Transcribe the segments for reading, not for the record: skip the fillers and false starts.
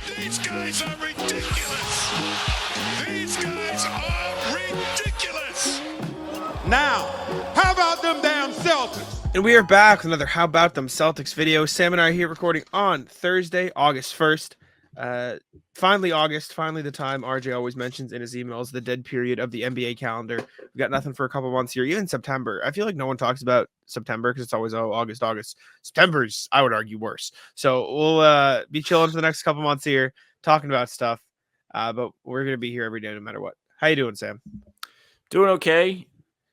These guys are ridiculous. These guys are ridiculous. Now, how about them damn Celtics? And we are back with another How About Them Celtics video. Sam and I are here recording on Thursday, August 1st. Finally August, finally the time RJ always mentions in his emails, the dead period of the NBA calendar. We've got nothing for a couple months here, even September. I feel like no one talks about September because it's always, August. September's, I would argue, worse. So we'll be chilling for the next couple months here, talking about stuff. But we're going to be here every day no matter what. How you doing, Sam? Doing okay.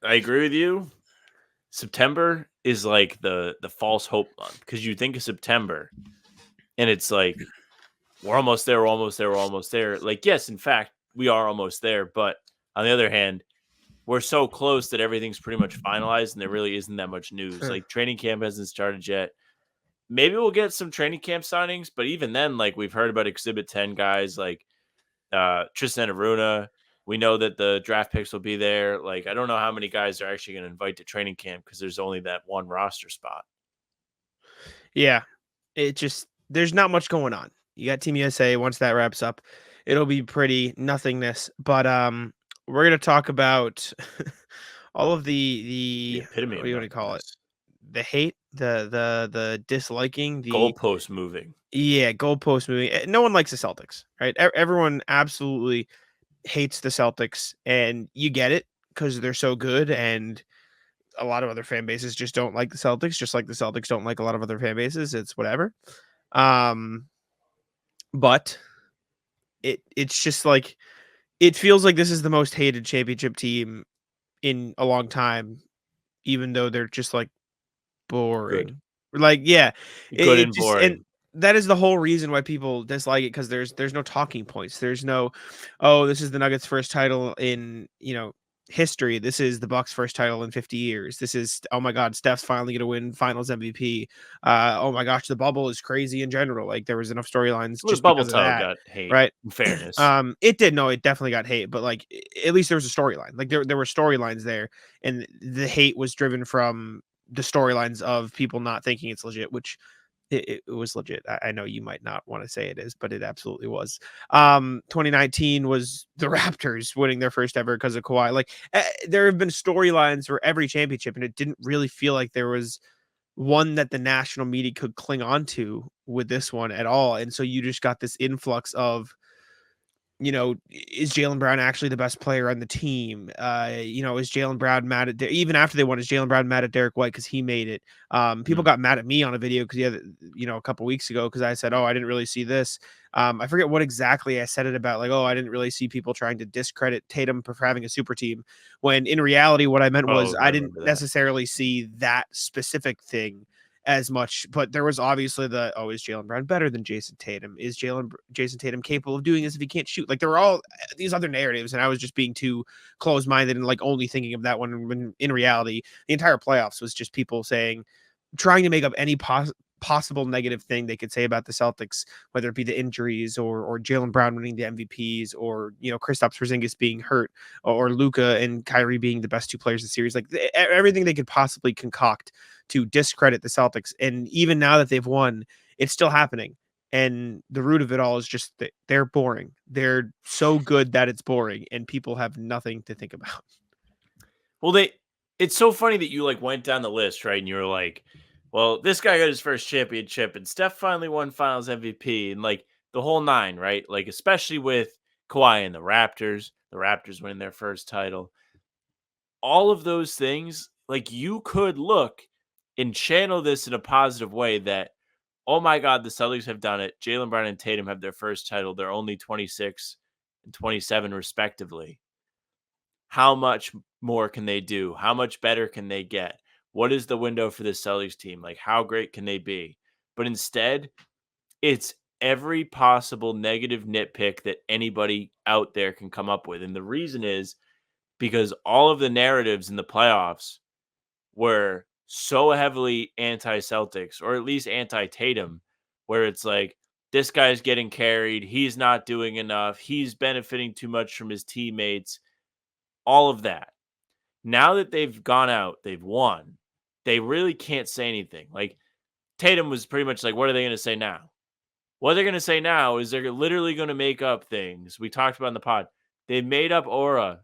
I agree with you. September is like the false hope month because you think of September and it's like we're almost there, we're almost there, we're almost there. Like, yes, in fact, we are almost there. But on the other hand, we're so close that everything's pretty much finalized and there really isn't that much news. Like, training camp hasn't started yet. Maybe we'll get some training camp signings, but even then, like, we've heard about Exhibit 10 guys like Tristan Aruna. We know that the draft picks will be there. Like, I don't know how many guys are actually going to invite to training camp because there's only that one roster spot. Yeah, there's not much going on. You got Team USA. Once that wraps up, it'll be pretty nothingness. But we're gonna talk about all of the epitome. What do you want to call it? The hate, the disliking, the goalpost moving. Yeah, goalpost moving. No one likes the Celtics, right? Everyone absolutely hates the Celtics, and you get it because they're so good, and a lot of other fan bases just don't like the Celtics, just like the Celtics don't like a lot of other fan bases. It's whatever. But it's just like it feels like this is the most hated championship team in a long time, even though they're just like boring. Good. Like, yeah, good and boring. And that is the whole reason why people dislike it, because there's no talking points. There's no, oh, this is the Nuggets' first title in history. This is the Bucks' first title in 50 years. This is, oh my God, Steph's finally going to win Finals MVP. Oh my gosh, the bubble is crazy in general. Like, there was enough storylines just the bubble because of that, got hate, right? In fairness, it did. No, it definitely got hate, but like at least there was a storyline. Like there were storylines there, and the hate was driven from the storylines of people not thinking it's legit, which it was legit. I know you might not want to say it is, but it absolutely was. 2019 was the Raptors winning their first ever because of Kawhi. Like, there have been storylines for every championship, and it didn't really feel like there was one that the national media could cling on to with this one at all. And so you just got this influx of, is Jaylen Brown actually the best player on the team? Is Jaylen Brown mad at even after they won? Is Jaylen Brown mad at Derek White because he made it? People got mad at me on a video because a couple weeks ago because I said, oh, I didn't really see this. I forget what exactly I said it about. Like, oh, I didn't really see people trying to discredit Tatum for having a super team. When in reality, what I meant was I didn't necessarily see that specific thing as much, but there was obviously is Jaylen Brown better than Jason Tatum? Is Jason Tatum capable of doing this if he can't shoot? Like, there were all these other narratives, and I was just being too close-minded and like only thinking of that one, when in reality, the entire playoffs was just people trying to make up any possible negative thing they could say about the Celtics, whether it be the injuries or Jaylen Brown winning the MVPs, or Kristaps Porzingis being hurt, or Luka and Kyrie being the best two players in the series. Like, everything they could possibly concoct to discredit the Celtics. And even now that they've won, it's still happening. And the root of it all is just that they're boring. They're so good that it's boring, and people have nothing to think about. Well, it's so funny that you like went down the list, right? And you were like, well, this guy got his first championship, and Steph finally won Finals MVP, and like the whole nine, right? Like, especially with Kawhi and the Raptors winning their first title. All of those things, like, you could look and channel this in a positive way that, oh my God, the Celtics have done it. Jaylen Brown and Tatum have their first title. They're only 26 and 27 respectively. How much more can they do? How much better can they get? What is the window for this Celtics team? Like, how great can they be? But instead, it's every possible negative nitpick that anybody out there can come up with. And the reason is because all of the narratives in the playoffs were so heavily anti-Celtics, or at least anti-Tatum, where it's like, this guy's getting carried. He's not doing enough. He's benefiting too much from his teammates. All of that. Now that they've gone out, they've won, they really can't say anything. Like, Tatum was pretty much like, what are they going to say now? What they're going to say now is they're literally going to make up things. We talked about in the pod. They made up aura.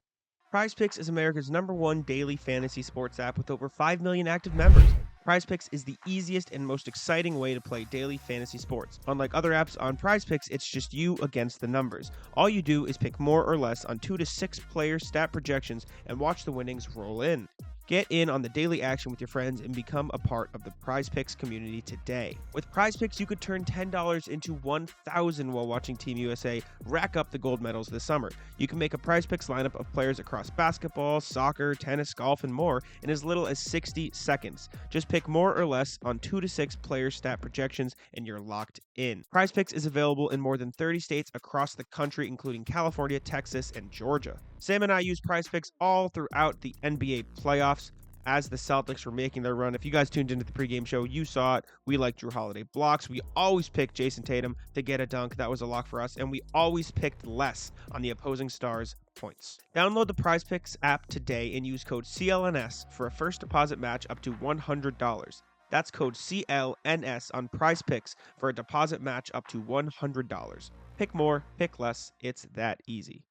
PrizePicks is America's #1 daily fantasy sports app with over 5 million active members. PrizePicks is the easiest and most exciting way to play daily fantasy sports. Unlike other apps on PrizePicks, it's just you against the numbers. All you do is pick more or less on 2 to 6 player stat projections and watch the winnings roll in. Get in on the daily action with your friends and become a part of the PrizePicks community today. With PrizePicks, you could turn $10 into $1,000 while watching Team USA rack up the gold medals this summer. You can make a PrizePicks lineup of players across basketball, soccer, tennis, golf, and more in as little as 60 seconds. Just pick more or less on 2 to 6 player stat projections and you're locked in. PrizePicks is available in more than 30 states across the country, including California, Texas, and Georgia. Sam and I use PrizePicks all throughout the NBA playoffs as the Celtics were making their run. If you guys tuned into the pregame show, you saw it. We like Drew Holiday blocks. We always picked Jason Tatum to get a dunk. That was a lock for us. And we always picked less on the opposing stars' points. Download the PrizePicks app today and use code CLNS for a first deposit match up to $100. That's code CLNS on PrizePicks for a deposit match up to $100. Pick more, pick less. It's that easy.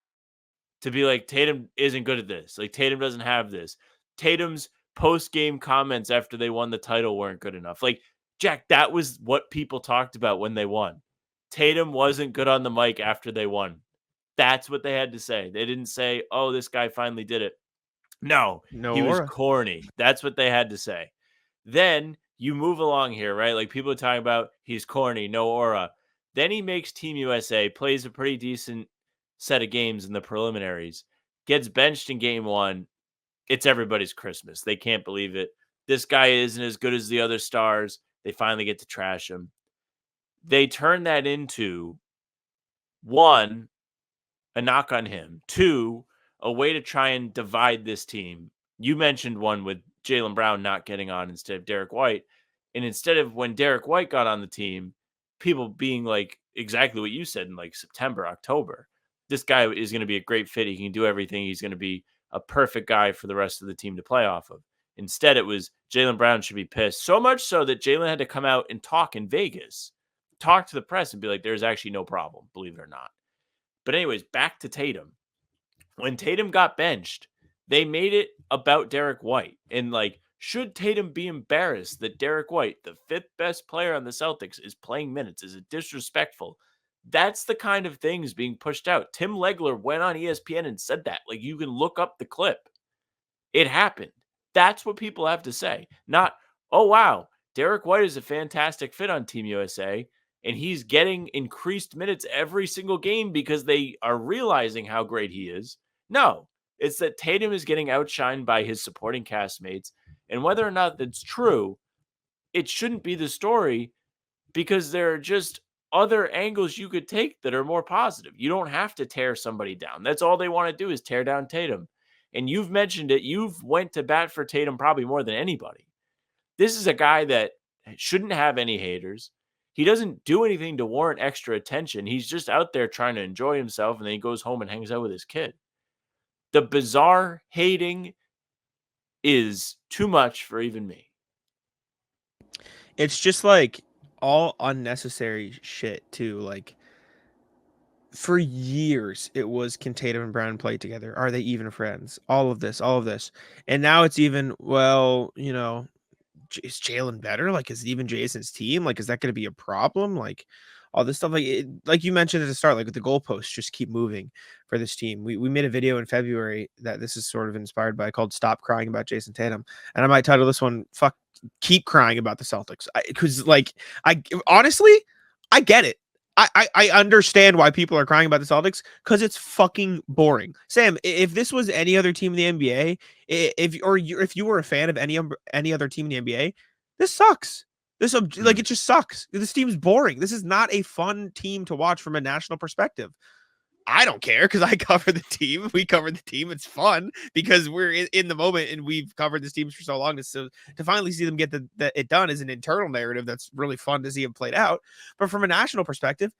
To be like, Tatum isn't good at this. Like, Tatum doesn't have this. Tatum's post-game comments after they won the title weren't good enough. Like, Jack, that was what people talked about when they won. Tatum wasn't good on the mic after they won. That's what they had to say. They didn't say, oh, this guy finally did it. No, he was corny. That's what they had to say. Then you move along here, right? Like, people are talking about he's corny, no aura. Then he makes Team USA, plays a pretty decent set of games in the preliminaries, gets benched in game 1. It's everybody's Christmas. They can't believe it. This guy isn't as good as the other stars. They finally get to trash him. They turn that into, 1, a knock on him. 2, a way to try and divide this team. You mentioned one with Jaylen Brown not getting on instead of Derek White. And instead of when Derek White got on the team, people being like exactly what you said in like September, October. This guy is going to be a great fit. He can do everything. He's going to be a perfect guy for the rest of the team to play off of. Instead, it was Jaylen Brown should be pissed. So much so that Jaylen had to come out and talk in Vegas, talk to the press and be like, there's actually no problem, believe it or not. But anyways, back to Tatum. When Tatum got benched, they made it about Derek White. And like, should Tatum be embarrassed that Derek White, the 5th best player on the Celtics, is playing minutes? Is it disrespectful? That's the kind of things being pushed out. Tim Legler went on ESPN and said that. Like, you can look up the clip. It happened. That's what people have to say. Not, oh, wow, Derek White is a fantastic fit on Team USA, and he's getting increased minutes every single game because they are realizing how great he is. No, it's that Tatum is getting outshined by his supporting castmates, and whether or not that's true, it shouldn't be the story because there are just other angles you could take that are more positive. You don't have to tear somebody down. That's all they want to do is tear down Tatum. And you've mentioned it. You've went to bat for Tatum probably more than anybody. This is a guy that shouldn't have any haters. He doesn't do anything to warrant extra attention. He's just out there trying to enjoy himself, and then he goes home and hangs out with his kid. The bizarre hating is too much for even me. It's just like all unnecessary shit too. Like, for years it was, can Tatum and Brown play together? Are they even friends? All of this. And now it's even, well, you know, is Jaylen better? Like, is it even Jason's team? Like, is that going to be a problem? Like, all this stuff, like you mentioned at the start, like with the goalposts just keep moving for this team. We made a video in February that this is sort of inspired by, called "Stop Crying About Jason Tatum," and I might title this one "Fuck, Keep Crying About the Celtics," because like, I honestly, I get it. I understand why people are crying about the Celtics, because it's fucking boring. Sam, if this was any other team in the NBA, if you were a fan of any other team in the NBA, this sucks. This like, it just sucks. This team's boring. This is not a fun team to watch from a national perspective. I don't care because I cover the team. We cover the team. It's fun because we're in the moment and we've covered this teams for so long. To finally see them get it done is an internal narrative that's really fun to see it played out. But from a national perspective,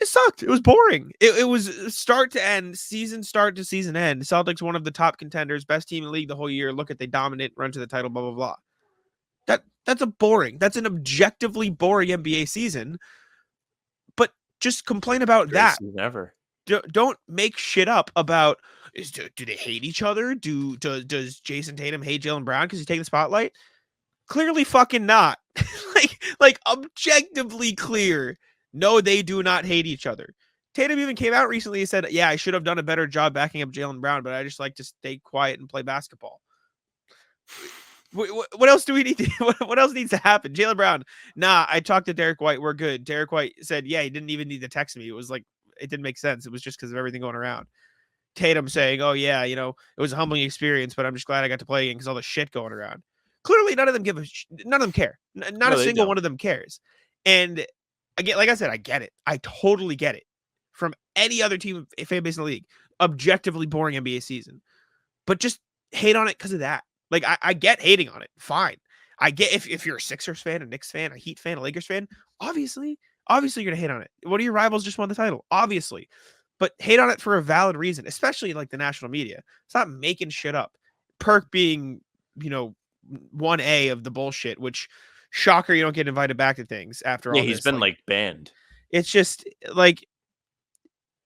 it sucked. It was boring. It was start to end, season start to season end. Celtics, one of the top contenders, best team in the league the whole year. Look at, they dominate, run to the title, blah, blah, blah. That's an objectively boring NBA season. Just complain about Greatest that. season ever. Don't make shit up about do they hate each other? Does Jason Tatum hate Jaylen Brown because he's taking the spotlight? Clearly fucking not. like objectively clear. No, they do not hate each other. Tatum even came out recently and said, yeah, I should have done a better job backing up Jaylen Brown, but I just like to stay quiet and play basketball. What else do we need to, what else needs to happen? Jaylen Brown, nah, I talked to Derek White. We're good. Derek White said, yeah, he didn't even need to text me. It was like, it didn't make sense. It was just because of everything going around. Tatum saying, oh yeah, you know, it was a humbling experience, but I'm just glad I got to play again because all the shit going around. Clearly, none of them none of them care. Not No, a they single don't. one of them cares. And again, like I said, I get it. I totally get it. From any other team, fan base in the league, objectively boring NBA season, but just hate on it because of that. Like I get hating on it. Fine. I get if you're a Sixers fan, a Knicks fan, a Heat fan, a Lakers fan, obviously you're gonna hate on it. One of your rivals just won the title, obviously. But hate on it for a valid reason, especially like the national media. Stop making shit up. Perk being, 1A of the bullshit, which shocker you don't get invited back to things after Yeah, all he's this. been like banned. It's just like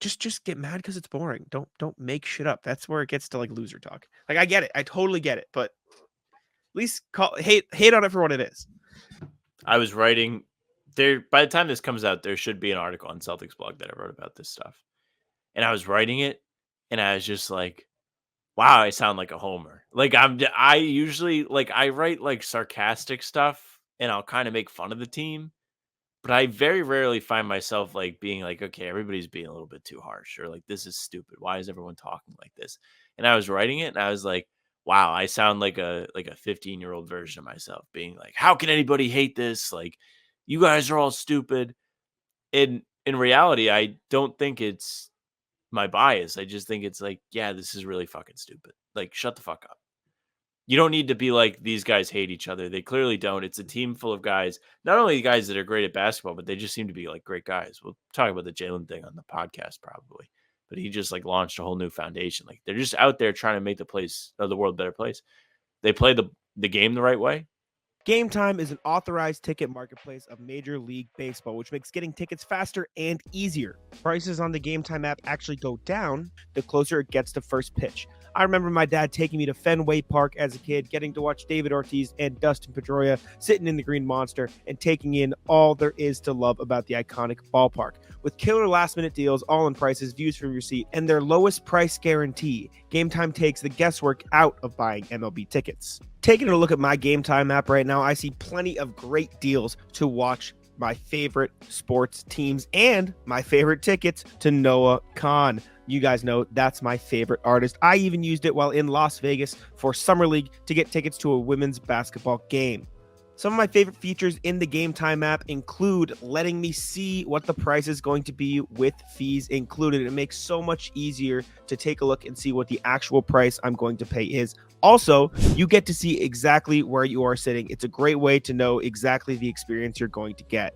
just get mad because it's boring. Don't make shit up. That's where it gets to like loser talk. Like I get it. I totally get it, but at least hate on it for what it is. I was writing there by the time this comes out, there should be an article on Celtics blog that I wrote about this stuff. And I was writing it and I was just like, wow, I sound like a homer. Like I usually like I write like sarcastic stuff and I'll kind of make fun of the team. But I very rarely find myself like being like, okay, everybody's being a little bit too harsh or like this is stupid. Why is everyone talking like this? And I was writing it and I was like, wow, I sound like a 15-year-old version of myself being like, how can anybody hate this? Like you guys are all stupid. In reality, I don't think it's my bias. I just think it's like, yeah, this is really fucking stupid. Like shut the fuck up. You don't need to be like these guys hate each other. They clearly don't. It's a team full of guys, not only guys that are great at basketball, but they just seem to be like great guys. We'll talk about the Jalen thing on the podcast probably, but he just like launched a whole new foundation. Like they're just out there trying to make the world a better place. They play the game the right way. Game Time is an authorized ticket marketplace of Major League Baseball, which makes getting tickets faster and easier. Prices on the Game Time app actually go down the closer it gets to first pitch. I remember my dad taking me to Fenway Park as a kid, getting to watch David Ortiz and Dustin Pedroia sitting in the Green Monster and taking in all there is to love about the iconic ballpark. With killer last-minute deals, all-in prices, views from your seat, and their lowest price guarantee, Game Time takes the guesswork out of buying MLB tickets. Taking a look at my Game Time app right now, I see plenty of great deals to watch my favorite sports teams and my favorite tickets to Noah Khan. You guys know that's my favorite artist. I even used it while in Las Vegas for Summer League to get tickets to a women's basketball game. Some of my favorite features in the Game Time app include letting me see what the price is going to be with fees included. It makes so much easier to take a look and see what the actual price I'm going to pay is. Also, you get to see exactly where you are sitting. It's a great way to know exactly the experience you're going to get.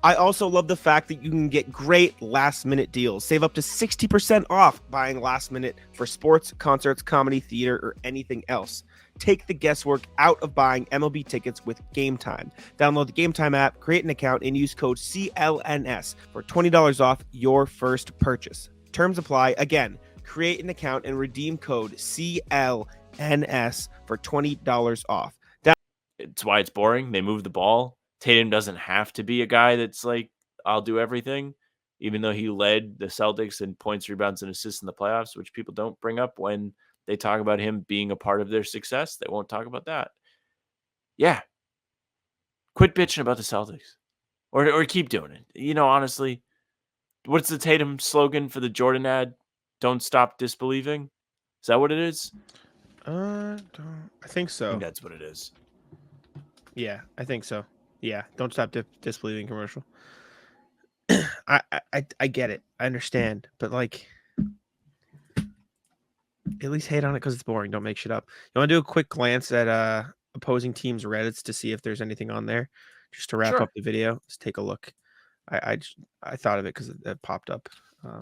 I also love the fact that you can get great last-minute deals. Save up to 60% off buying last minute for sports, concerts, comedy, theater, or anything else. Take the guesswork out of buying MLB tickets with Game Time. Download the Game Time app, create an account, and use code CLNS for $20 off your first purchase. Terms apply. Again, create an account and redeem code CLNS for $20 off. It's why it's boring. They move the ball. Tatum doesn't have to be a guy that's like, I'll do everything, even though he led the Celtics in points, rebounds, and assists in the playoffs, which people don't bring up when they talk about him being a part of their success. They won't talk about that. Yeah. Quit bitching about the Celtics or keep doing it. You know, honestly, what's the Tatum slogan for the Jordan ad? Don't stop disbelieving. Is that what it is? I think I so. think that's what it is. Yeah, I think so. Yeah, don't stop disbelieving commercial. I get it. I understand, but like, at least hate on it because it's boring. Don't make shit up. You want to do a quick glance at opposing teams' Reddits to see if there's anything on there, just to wrap Sure. up the video. Let's take a look. I thought of it because it popped up. I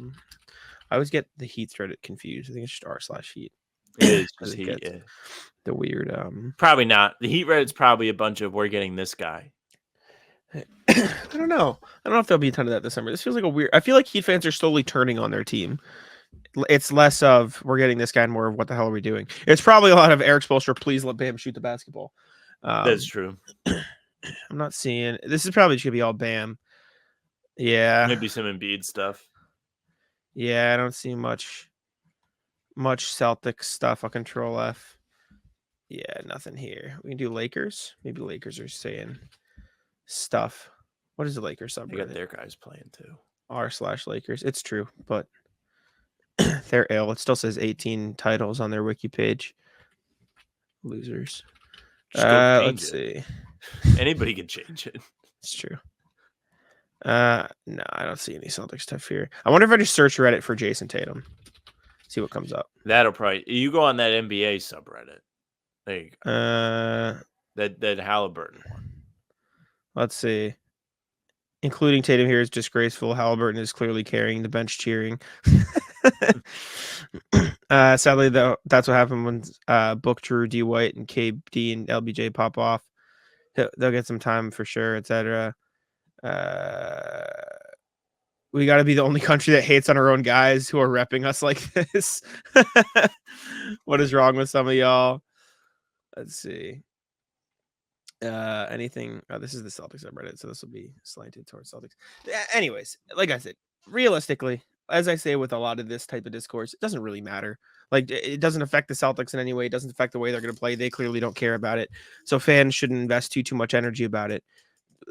always get the Heat's Reddit confused. I think it's just r/Heat. It is Because just it Heat. gets Yeah. the weird. Probably not. The Heat Reddit's probably a bunch of we're getting this guy. I don't know. I don't know if there'll be a ton of that this summer. This feels like a weird. I feel like Heat fans are slowly turning on their team. It's less of we're getting this guy and more of what the hell are we doing. It's probably a lot of Eric Spoelstra. Please let Bam shoot the basketball. That's true. I'm not seeing. This is probably just gonna be all Bam. Yeah, Maybe some Embiid stuff. yeah. I don't see much Celtics stuff on Control F. Yeah, nothing here. We can do Lakers. Maybe Lakers are saying stuff. What is the Lakers They got subreddit? their guys playing too. r/Lakers. It's true, but they're ill. It still says 18 titles on their wiki page. Losers. Just go change Let's it. see. Anybody can change it. It's true. No, I don't see any Celtics stuff here. I wonder if I just search Reddit for Jason Tatum. See what comes up. That'll probably you go on that NBA subreddit. There you go. That Halliburton one. Let's see. Including Tatum here is disgraceful. Halliburton is clearly carrying the bench cheering. Sadly, though, that's what happened when Book, Drew, D. White, and KD and LBJ pop off. They'll get some time for sure, etc. We got to be the only country that hates on our own guys who are repping us like this. What is wrong with some of y'all? Let's see. Anything? Oh, this is the Celtics subreddit, so this will be slanted towards Celtics. Anyways, like I said, realistically, as I say with a lot of this type of discourse, it doesn't really matter. Like, it doesn't affect the Celtics in any way. It doesn't affect the way they're going to play. They clearly don't care about it. So fans shouldn't invest too much energy about it.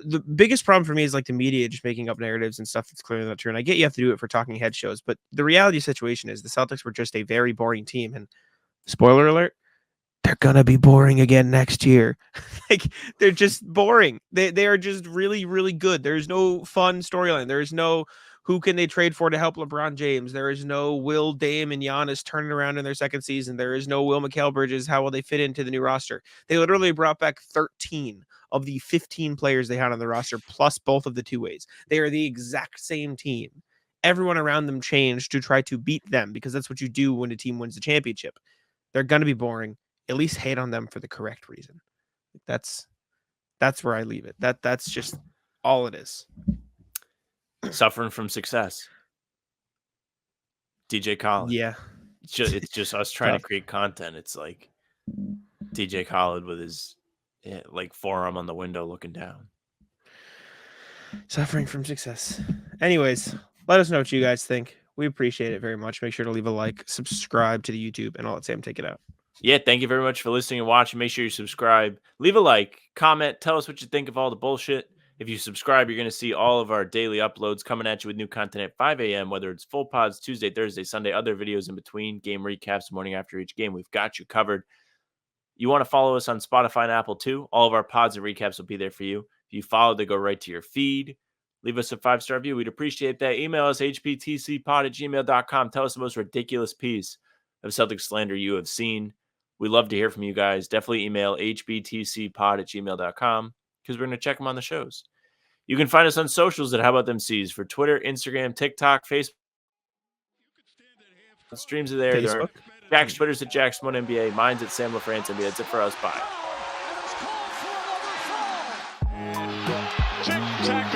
The biggest problem for me is like the media just making up narratives and stuff that's clearly not true. And I get you have to do it for talking head shows, but the reality situation is the Celtics were just a very boring team. And spoiler alert, they're gonna be boring again next year. Like, they're just boring. They are just really, really good. There's no fun storyline. There's no who can they trade for to help LeBron James. There is no Will, Dame, and Giannis turning around in their second season. There is no Will McHale Bridges. How will they fit into the new roster? They literally brought back 13 of the 15 players they had on the roster, plus both of the two-ways. They are the exact same team. Everyone around them changed to try to beat them because that's what you do when a team wins the championship. They're going to be boring. At least hate on them for the correct reason. That's where I leave it. That's just all it is. Suffering from success. DJ Khaled. Yeah. It's just us trying Tough. to create content. It's like DJ Khaled with his like forearm on the window looking down. Suffering from success. Anyways, let us know what you guys think. We appreciate it very much. Make sure to leave a like, subscribe to the YouTube, and I'll let Sam take it out. Yeah, thank you very much for listening and watching. Make sure you subscribe. Leave a like, comment, tell us what you think of all the bullshit. If you subscribe, you're going to see all of our daily uploads coming at you with new content at 5 a.m., whether it's full pods Tuesday, Thursday, Sunday, other videos in between, game recaps, morning after each game. We've got you covered. You want to follow us on Spotify and Apple too. All of our pods and recaps will be there for you. If you follow, they go right to your feed. Leave us a 5-star review. We'd appreciate that. Email us, hptcpod@gmail.com. Tell us the most ridiculous piece of Celtics slander you have seen. We love to hear from you guys. Definitely email hbtcpod@gmail.com because we're going to check them on the shows. You can find us on socials at How About Them C's for Twitter, Instagram, TikTok, Facebook. Streams are there. There are Jack's Twitter's at Jack's1NBA. Mine's at Sam LaFrance NBA. That's it for us. Bye. Tic-tac